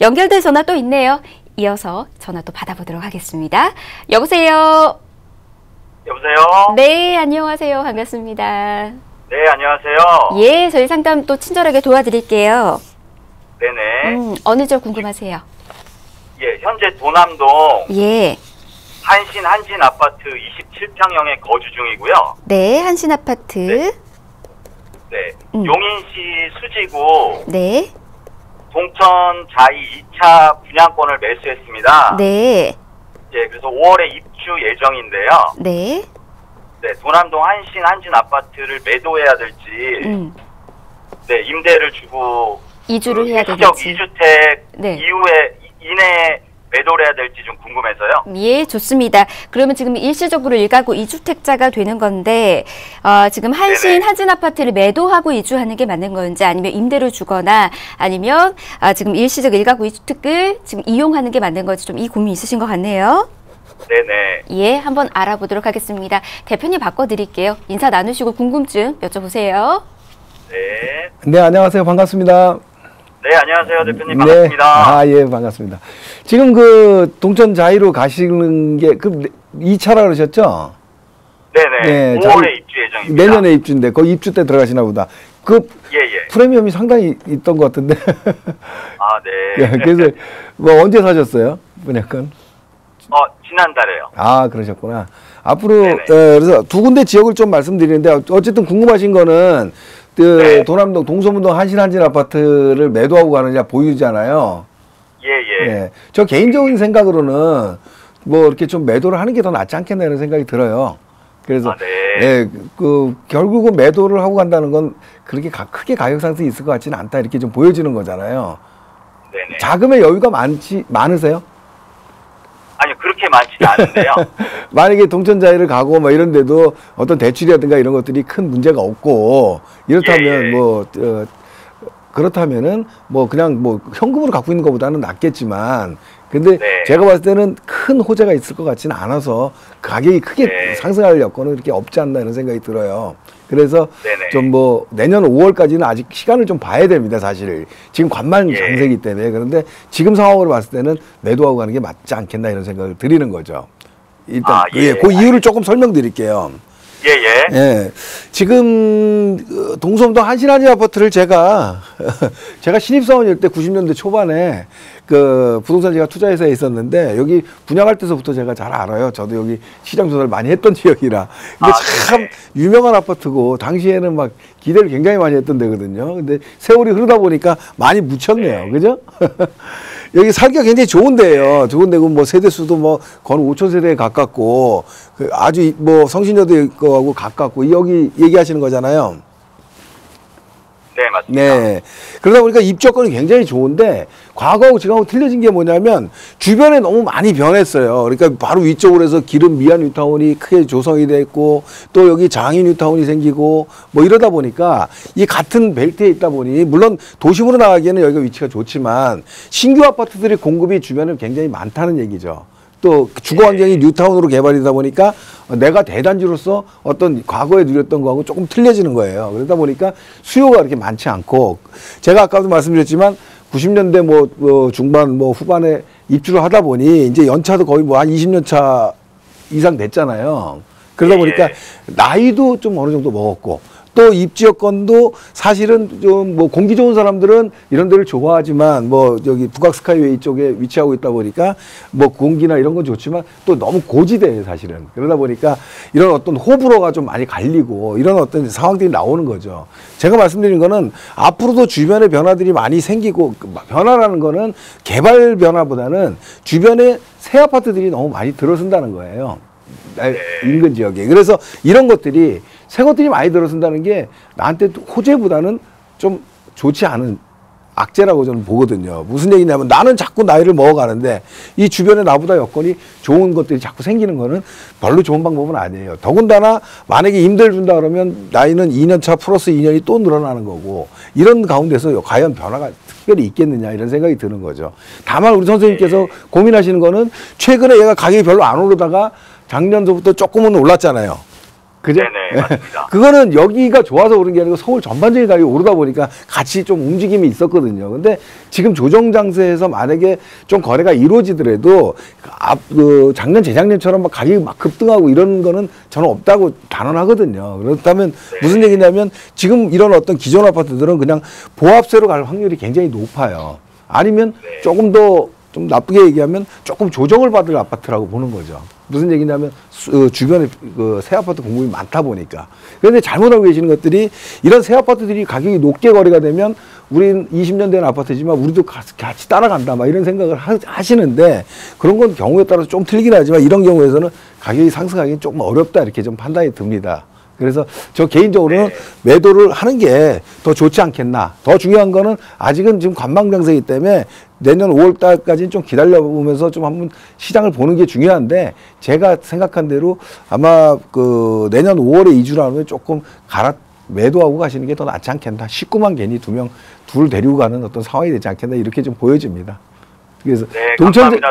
연결된 전화 또 있네요. 이어서 전화 또 받아보도록 하겠습니다. 여보세요? 여보세요? 네, 안녕하세요. 반갑습니다. 네, 안녕하세요. 예, 저희 상담 또 친절하게 도와드릴게요. 네네. 어느 쪽 궁금하세요? 예, 현재 도남동 예. 한신 아파트 27평형에 거주 중이고요. 네, 한신 아파트. 네. 용인시 수지구 네. 동천 자이 2차 분양권을 매수했습니다. 네. 예, 그래서 5월에 입주 예정인데요. 네. 네, 도남동 한신 아파트를 매도해야 될지, 네, 임대를 주고 이주를 해야 격 되겠지. 2주택 네. 이내에 매도를 해야 될지 좀 궁금해서요. 예, 좋습니다. 그러면 지금 일시적으로 1가구 2주택자가 되는 건데 지금 한신 아파트를 매도하고 이주하는 게 맞는 건지 아니면 임대로 주거나 아니면 지금 일시적 1가구 2주택을 지금 이용하는 게 맞는 건지 좀 이 고민 있으신 것 같네요. 네네. 예, 한번 알아보도록 하겠습니다. 대표님 바꿔드릴게요. 인사 나누시고 궁금증 여쭤보세요. 네. 네, 안녕하세요. 반갑습니다. 네, 안녕하세요. 대표님 반갑습니다. 네. 예, 반갑습니다. 지금 그 동천 자이로 가시는 게 그 2차라 그러셨죠? 네네. 네, 5월에 입주 예정입니다. 내년에 입주인데 거기 입주 때 들어가시나 보다. 그 예. 프리미엄이 상당히 있던 것 같은데. 아, 네. 그래서 뭐 언제 사셨어요? 분양권? 지난달에요. 아, 그러셨구나. 앞으로 네네. 그래서 두 군데 지역을 좀 말씀드리는데 어쨌든 궁금하신 거는 네. 도남동 동서문동 한신 아파트를 매도하고 가느냐 보유잖아요. 예. 예. 저 개인적인 생각으로는 뭐 이렇게 좀 매도를 하는 게 더 낫지 않겠나 이런 생각이 들어요. 그래서 네. 예, 결국은 매도를 하고 간다는 건 그렇게 크게 가격 상승이 있을 것 같지는 않다 이렇게 좀 보여지는 거잖아요. 네네. 자금의 여유가 많으세요? 아니요, 그렇게 많지는 않은데요. 만약에 동천자이를 가고 뭐 이런 데도 어떤 대출이라든가 이런 것들이 큰 문제가 없고 이렇다면 그렇다면은 뭐 그냥 뭐 현금으로 갖고 있는 것보다는 낫겠지만 근데 제가 봤을 때는 큰 호재가 있을 것 같지는 않아서 가격이 크게 상승할 여건은 이렇게 없지 않나 이런 생각이 들어요. 그래서 좀 뭐 내년 5월까지는 아직 시간을 좀 봐야 됩니다, 사실. 지금 관만 장세기 때문에. 그런데 지금 상황으로 봤을 때는 매도하고 가는 게 맞지 않겠나 이런 생각을 드리는 거죠. 일단 그 이유를 조금 설명드릴게요. 예. 지금 동서문동 한신 아파트를 제가 신입사원일 때 90년대 초반에 그 부동산 제가 투자회사에 있었는데 여기 분양할 때서부터 제가 잘 알아요. 저도 여기 시장 조사를 많이 했던 지역이라. 근데 참 유명한 아파트고 당시에는 막 기대를 굉장히 많이 했던 데거든요. 근데 세월이 흐르다 보니까 많이 묻혔네요. 그죠? 여기 살기가 굉장히 좋은 데예요. 좋은 데고 뭐 세대 수도 뭐 거의 5천 세대에 가깝고 아주 뭐 성신여대 거하고 가깝고 여기 얘기하시는 거잖아요. 네, 맞습니다. 네. 그러다 보니까 입주권이 굉장히 좋은데 과거하고 지금하고 틀려진 게 뭐냐면 주변에 너무 많이 변했어요. 그러니까 바로 위쪽으로 해서 기름 미안 뉴타운이 크게 조성이 됐고 또 여기 장인 뉴타운이 생기고 뭐 이러다 보니까 이 같은 벨트에 있다 보니 물론 도심으로 나가기에는 여기가 위치가 좋지만 신규 아파트들의 공급이 주변에 굉장히 많다는 얘기죠. 또 주거 환경이 뉴타운으로 개발이다 보니까 내가 대단지로서 어떤 과거에 누렸던 거하고 조금 틀려지는 거예요. 그러다 보니까 수요가 그렇게 많지 않고 제가 아까도 말씀드렸지만 90년대 뭐 중반 뭐 후반에 입주를 하다 보니 이제 연차도 거의 뭐 한 20년 차 이상 됐잖아요. 그러다 보니까 나이도 좀 어느 정도 먹었고 또 입지 여건도 사실은 좀 뭐 공기 좋은 사람들은 이런 데를 좋아하지만 뭐 여기 북악 스카이웨이 쪽에 위치하고 있다 보니까 뭐 공기나 이런 건 좋지만 또 너무 고지대예요, 사실은. 그러다 보니까 이런 어떤 호불호가 좀 많이 갈리고 이런 어떤 상황들이 나오는 거죠. 제가 말씀드린 거는 앞으로도 주변에 변화들이 많이 생기고 변화라는 거는 개발 변화보다는 주변에 새 아파트들이 너무 많이 들어선다는 거예요. 인근 지역에. 그래서 이런 것들이 새 것들이 많이 들어선다는 게 나한테 호재보다는 좀 좋지 않은 악재라고 저는 보거든요. 무슨 얘기냐면 나는 자꾸 나이를 먹어가는데 이 주변에 나보다 여건이 좋은 것들이 자꾸 생기는 거는 별로 좋은 방법은 아니에요. 더군다나 만약에 임대를 준다 그러면 나이는 2년차 플러스 2년이 또 늘어나는 거고 이런 가운데서 과연 변화가 특별히 있겠느냐 이런 생각이 드는 거죠. 다만 우리 선생님께서 고민하시는 거는 최근에 얘가 가격이 별로 안 오르다가 작년서부터 조금은 올랐잖아요. 그죠? 네네, 맞습니다. 그거는 여기가 좋아서 오른 게 아니고 서울 전반적인 가격이 오르다 보니까 같이 좀 움직임이 있었거든요. 근데 지금 조정 장세에서 만약에 좀 거래가 이루어지더라도 작년, 재작년처럼 막 가격이 막 급등하고 이런 거는 저는 없다고 단언하거든요. 그렇다면 무슨 얘기냐면 지금 이런 어떤 기존 아파트들은 그냥 보합세로 갈 확률이 굉장히 높아요. 아니면 조금 더 좀 나쁘게 얘기하면 조금 조정을 받을 아파트라고 보는 거죠. 무슨 얘기냐면 주변에 새 아파트 공급이 많다 보니까. 그런데 잘못하고 계시는 것들이 이런 새 아파트들이 가격이 높게 거래가 되면 우린 20년 된 아파트지만 우리도 같이 따라간다 막 이런 생각을 하시는데 그런 건 경우에 따라서 좀 틀리긴 하지만 이런 경우에서는 가격이 상승하기는 조금 어렵다 이렇게 좀 판단이 듭니다. 그래서 저 개인적으로는 매도를 하는 게 더 좋지 않겠나. 더 중요한 거는 아직은 지금 관망장세이기 때문에 내년 5월 달까지는 좀 기다려보면서 좀 한번 시장을 보는 게 중요한데 제가 생각한 대로 아마 내년 5월에 이주를 하면 조금 매도하고 가시는 게 더 낫지 않겠나. 19만 괜히 둘 데리고 가는 어떤 상황이 되지 않겠나 이렇게 좀 보여집니다. 그래서 네,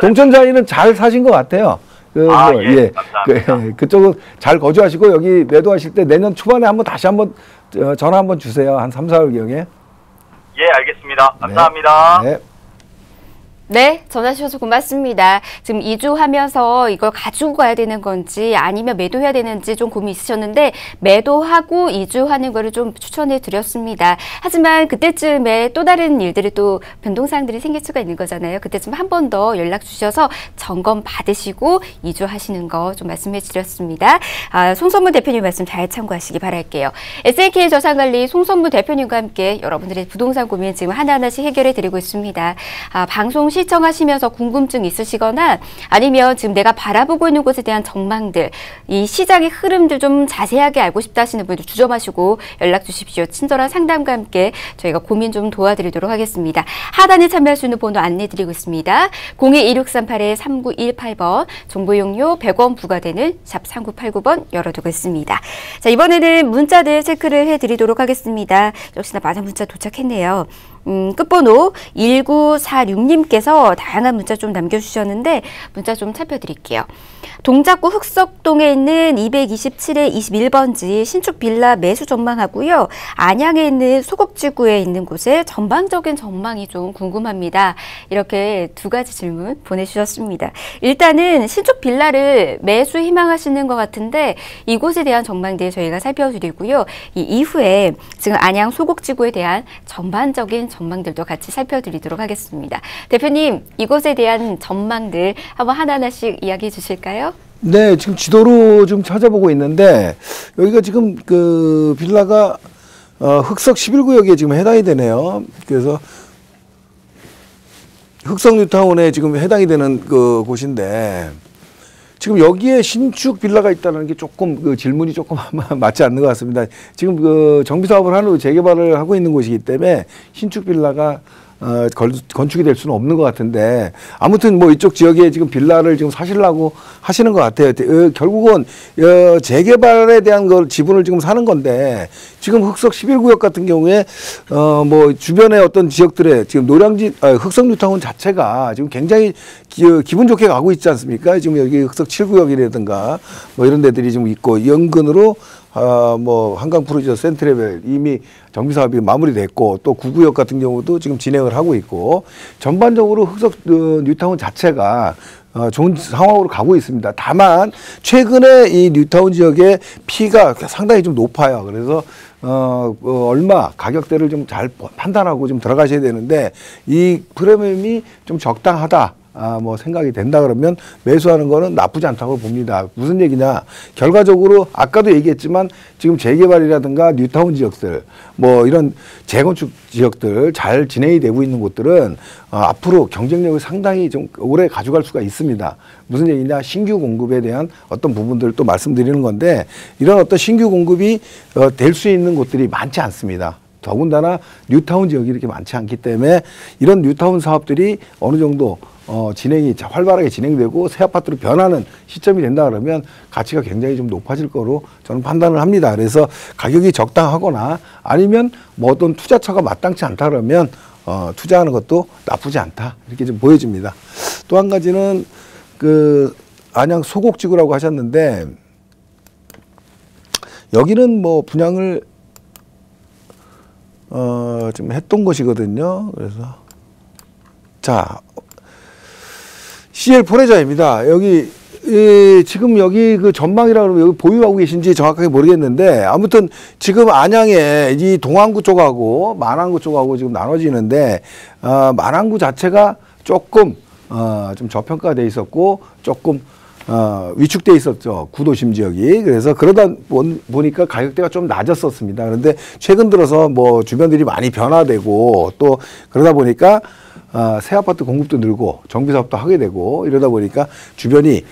동천자리는 잘 사신 것 같아요. 예, 감사합니다. 그쪽은 잘 거주하시고 여기 매도하실 때 내년 초반에 다시 한번 전화 한번 주세요. 한 3, 4월경에. 예, 알겠습니다. 감사합니다. 네. 네, 전화 주셔서 고맙습니다. 지금 이주하면서 이걸 가지고 가야 되는 건지 아니면 매도해야 되는지 좀 고민 있으셨는데 매도하고 이주하는 거를 좀 추천해 드렸습니다. 하지만 그때쯤에 또 다른 일들이 또 변동사항들이 생길 수가 있는 거잖아요. 그때쯤 한 번 더 연락 주셔서 점검 받으시고 이주하시는 거 좀 말씀해 드렸습니다. 송선무 대표님 말씀 잘 참고하시기 바랄게요. SNK 저상관리 송선무 대표님과 함께 여러분들의 부동산 고민 지금 하나하나씩 해결해 드리고 있습니다. 방송 시청하시면서 궁금증 있으시거나 아니면 지금 내가 바라보고 있는 곳에 대한 전망들, 이 시장의 흐름들 좀 자세하게 알고 싶다 하시는 분들 주저마시고 연락 주십시오. 친절한 상담과 함께 저희가 고민 좀 도와드리도록 하겠습니다. 하단에 참여할 수 있는 번호 안내드리고 있습니다. 02-2638-3918번, 정보 이용료 100원 부과되는 샵 3989번 열어두고 있습니다. 자, 이번에는 문자들 체크를 해드리도록 하겠습니다. 역시나 많은 문자 도착했네요. 끝번호 1946님께서 다양한 문자 좀 남겨주셨는데 문자 좀 살펴드릴게요. 동작구 흑석동에 있는 227에 21번지 신축 빌라 매수 전망하고요. 안양에 있는 소곡지구에 있는 곳의 전반적인 전망이 좀 궁금합니다. 이렇게 두 가지 질문 보내주셨습니다. 일단은 신축 빌라를 매수 희망하시는 것 같은데 이곳에 대한 전망들 저희가 살펴드리고요. 이 이후에 지금 안양 소곡지구에 대한 전반적인 전망들도 같이 살펴드리도록 하겠습니다. 대표님, 이곳에 대한 전망들 한번 하나하나씩 이야기해 주실까요? 네, 지금 지도로 좀 찾아보고 있는데 여기가 지금 빌라가 흑석 11구역에 지금 해당이 되네요. 그래서 흑석 뉴타운에 지금 해당이 되는 곳인데 지금 여기에 신축 빌라가 있다는 게 조금 질문이 조금 맞지 않는 것 같습니다. 지금 정비 사업을 하는 재개발을 하고 있는 곳이기 때문에 신축 빌라가 건축이 될 수는 없는 것 같은데 아무튼 이쪽 지역에 지금 빌라를 지금 사시려고 하시는 것 같아요. 결국은 재개발에 대한 지분을 지금 사는 건데 지금 흑석 11구역 같은 경우에 주변의 어떤 지역들에 지금 흑석 뉴타운 자체가 지금 굉장히 기분 좋게 가고 있지 않습니까? 지금 여기 흑석 7구역이라든가 이런 데들이 좀 있고 연근으로 한강 프로지오 센트레벨 이미 정비 사업이 마무리됐고 또 9구역 같은 경우도 지금 진행을 하고 있고 전반적으로 흑석 뉴타운 자체가 좋은 상황으로 가고 있습니다. 다만 최근에 이 뉴타운 지역의 피가 상당히 좀 높아요. 그래서 얼마 가격대를 좀 잘 판단하고 좀 들어가셔야 되는데 이 프리미엄이 좀 적당하다. 생각이 된다 그러면 매수하는 거는 나쁘지 않다고 봅니다. 무슨 얘기냐. 결과적으로 아까도 얘기했지만 지금 재개발이라든가 뉴타운 지역들, 이런 재건축 지역들 잘 진행이 되고 있는 곳들은 앞으로 경쟁력을 상당히 좀 오래 가져갈 수가 있습니다. 무슨 얘기냐. 신규 공급에 대한 어떤 부분들을 또 말씀드리는 건데 이런 어떤 신규 공급이 될 수 있는 곳들이 많지 않습니다. 더군다나 뉴타운 지역이 이렇게 많지 않기 때문에 이런 뉴타운 사업들이 어느 정도 진행이 활발하게 진행되고 새 아파트로 변하는 시점이 된다 그러면 가치가 굉장히 좀 높아질 거로 저는 판단을 합니다. 그래서 가격이 적당하거나 아니면 어떤 투자처가 마땅치 않다 그러면 투자하는 것도 나쁘지 않다 이렇게 좀 보여집니다. 또 한 가지는 안양 소곡지구라고 하셨는데 여기는 뭐 분양을 좀 했던 곳이거든요. 그래서 자, CL 포레자입니다. 여기 지금 여기 그 전망이라 그러면 여기 보유하고 계신지 정확하게 모르겠는데 아무튼 지금 안양에 이 동안구 쪽하고 만안구 쪽하고 지금 나눠지는데 만안구 자체가 조금 좀 저평가돼 있었고 조금 위축돼 있었죠. 구도심 지역이. 그래서 그러다 보니까 가격대가 좀 낮았었습니다. 그런데 최근 들어서 뭐 주변들이 많이 변화되고 또 그러다 보니까 새 아파트 공급도 늘고 정비 사업도 하게 되고 이러다 보니까 주변이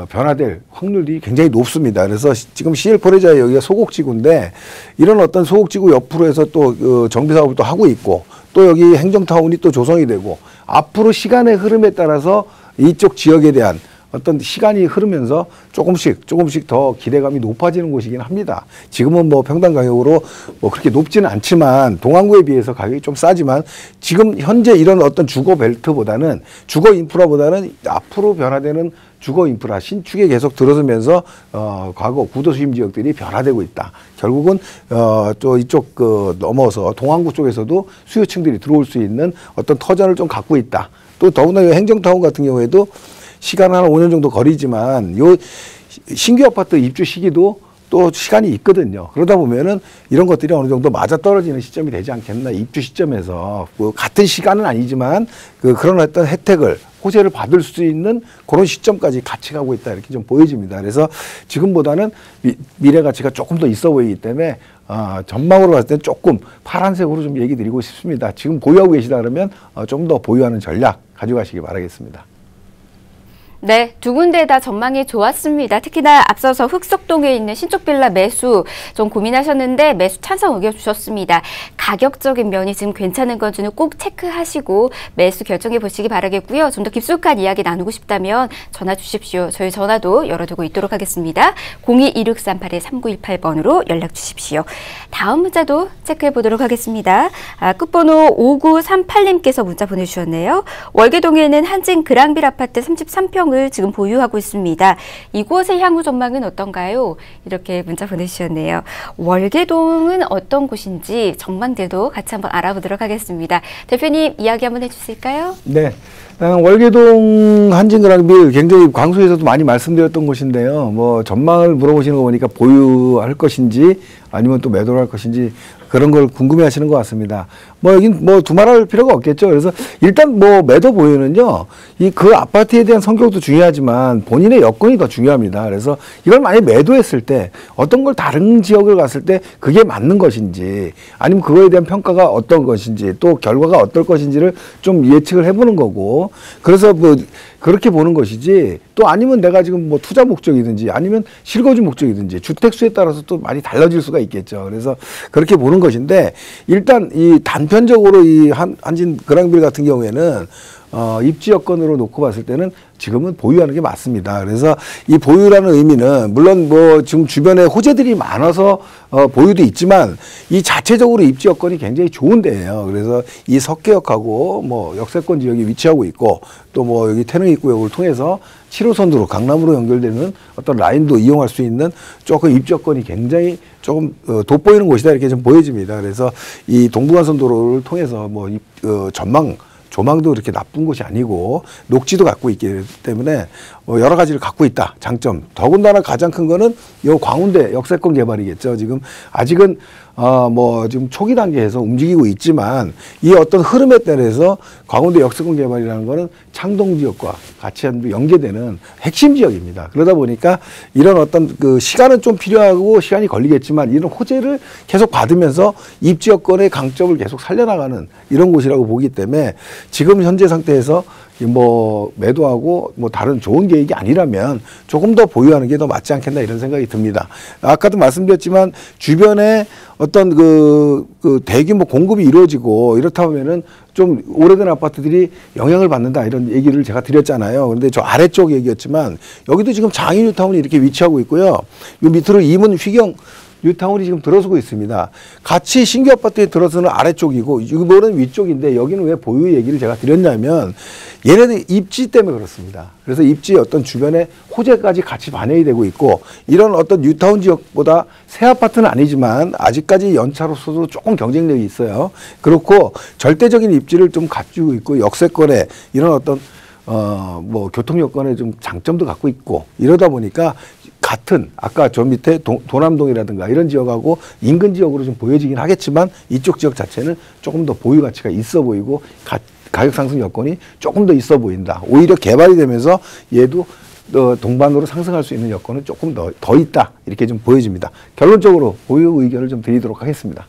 변화될 확률이 굉장히 높습니다. 그래서 지금 CL 포레자의 여기가 소곡지구인데 이런 어떤 소곡지구 옆으로 해서 또 정비 사업을 또 하고 있고 또 여기 행정타운이 또 조성이 되고 앞으로 시간의 흐름에 따라서 이쪽 지역에 대한 어떤 시간이 흐르면서 조금씩 더 기대감이 높아지는 곳이긴 합니다. 지금은 뭐 평당 가격으로 뭐 그렇게 높지는 않지만 동안구에 비해서 가격이 좀 싸지만 지금 현재 이런 어떤 주거 벨트보다는 주거 인프라보다는 앞으로 변화되는 주거 인프라 신축에 계속 들어서면서 과거 구도심 지역들이 변화되고 있다. 결국은 또 이쪽 넘어서 동안구 쪽에서도 수요층들이 들어올 수 있는 어떤 터전을 좀 갖고 있다. 또 더구나 행정타운 같은 경우에도 시간은 한 5년 정도 거리지만 요 신규 아파트 입주 시기도 또 시간이 있거든요. 그러다 보면은 이런 것들이 어느 정도 맞아떨어지는 시점이 되지 않겠나. 입주 시점에서 같은 시간은 아니지만 그런 어떤 혜택을 호재를 받을 수 있는 그런 시점까지 같이 가고 있다 이렇게 좀 보여집니다. 그래서 지금보다는 미래 가치가 조금 더 있어 보이기 때문에 전망으로 봤을 때 조금 파란색으로 좀 얘기 드리고 싶습니다. 지금 보유하고 계시다 그러면 좀 더 보유하는 전략 가져가시기 바라겠습니다. 네, 두 군데 다 전망이 좋았습니다. 특히나 앞서서 흑석동에 있는 신축 빌라 매수 좀 고민하셨는데 매수 찬성 의견 주셨습니다. 가격적인 면이 지금 괜찮은 건지는 꼭 체크하시고 매수 결정해 보시기 바라겠고요. 좀 더 깊숙한 이야기 나누고 싶다면 전화 주십시오. 저희 전화도 열어두고 있도록 하겠습니다. 02-2638-3918번으로 연락 주십시오. 다음 문자도 체크해 보도록 하겠습니다. 끝번호 5938님께서 문자 보내주셨네요. 월계동에는 한진 그랑빌 아파트 33평을 지금 보유하고 있습니다. 이곳의 향후 전망은 어떤가요? 이렇게 문자 보내주셨네요. 월계동은 어떤 곳인지 전망들도 같이 한번 알아보도록 하겠습니다. 대표님 이야기 한번 해주실까요? 네. 월계동 한진그랑빌 굉장히 광수에서도 많이 말씀드렸던 곳인데요. 뭐 전망을 물어보시는 거 보니까 보유할 것인지 아니면 또 매도를 할 것인지 그런 걸 궁금해 하시는 것 같습니다. 뭐 여긴 뭐 두말할 필요가 없겠죠. 그래서 일단 뭐 매도 보유는요. 그 아파트에 대한 성격도 중요하지만 본인의 여건이 더 중요합니다. 그래서 이걸 만약에 매도했을 때 어떤 걸 다른 지역을 갔을 때 그게 맞는 것인지 아니면 그거에 대한 평가가 어떤 것인지 또 결과가 어떨 것인지를 좀 예측을 해보는 거고 그래서 뭐 그렇게 보는 것이지 또 아니면 내가 지금 뭐 투자 목적이든지 아니면 실거주 목적이든지 주택수에 따라서 또 많이 달라질 수가 있겠죠. 그래서 그렇게 보는 것인데 일단 이 단편적으로 이 한진 그랑빌 같은 경우에는 입지 여건으로 놓고 봤을 때는 지금은 보유하는 게 맞습니다. 그래서 이 보유라는 의미는 물론 뭐 지금 주변에 호재들이 많아서 보유도 있지만 이 자체적으로 입지 여건이 굉장히 좋은 데예요. 그래서 이 석계역하고 뭐 역세권 지역이 위치하고 있고 또 뭐 여기 태릉 입구역을 통해서 7호선으로 강남으로 연결되는 어떤 라인도 이용할 수 있는 조금 입지 여건이 굉장히 조금 돋보이는 곳이다 이렇게 좀 보여집니다. 그래서 이 동부간선도로를 통해서 뭐 조망도 그렇게 나쁜 곳이 아니고 녹지도 갖고 있기 때문에 여러 가지를 갖고 있다. 장점. 더군다나 가장 큰 거는 요 광운대 역세권 개발이겠죠. 지금 아직은 뭐 지금 초기 단계에서 움직이고 있지만 이 어떤 흐름에 따라서 광운대 역세권 개발이라는 거는 창동 지역과 같이 연계되는 핵심 지역입니다. 그러다 보니까 이런 어떤 그 시간은 좀 필요하고 시간이 걸리겠지만 이런 호재를 계속 받으면서 입지 여건의 강점을 계속 살려나가는 이런 곳이라고 보기 때문에 지금 현재 상태에서 뭐 매도하고 뭐 다른 좋은 계획이 아니라면 조금 더 보유하는 게 더 맞지 않겠나 이런 생각이 듭니다. 아까도 말씀드렸지만 주변에 어떤 그 대규모 공급이 이루어지고 이렇다 보면은 좀 오래된 아파트들이 영향을 받는다 이런 얘기를 제가 드렸잖아요. 그런데 저 아래쪽 얘기였지만 여기도 지금 장인뉴타운이 이렇게 위치하고 있고요. 요 밑으로 이문 휘경 뉴타운이 지금 들어서고 있습니다. 같이 신규 아파트에 들어서는 아래쪽이고 이거는 위쪽인데 여기는 왜 보유 얘기를 제가 드렸냐면 얘네들 입지 때문에 그렇습니다. 그래서 입지 어떤 주변에 호재까지 같이 반영이 되고 있고 이런 어떤 뉴타운 지역보다 새 아파트는 아니지만 아직까지 연차로서도 조금 경쟁력이 있어요. 그렇고 절대적인 입지를 좀 갖추고 있고 역세권에 이런 어떤 뭐 교통 여건에 좀 장점도 갖고 있고 이러다 보니까 같은 아까 저 밑에 도남동이라든가 이런 지역하고 인근 지역으로 좀 보여지긴 하겠지만 이쪽 지역 자체는 조금 더 보유 가치가 있어 보이고 가격 상승 여건이 조금 더 있어 보인다. 오히려 개발이 되면서 얘도 동반으로 상승할 수 있는 여건은 조금 더 있다. 이렇게 좀 보여집니다. 결론적으로 보유 의견을 좀 드리도록 하겠습니다.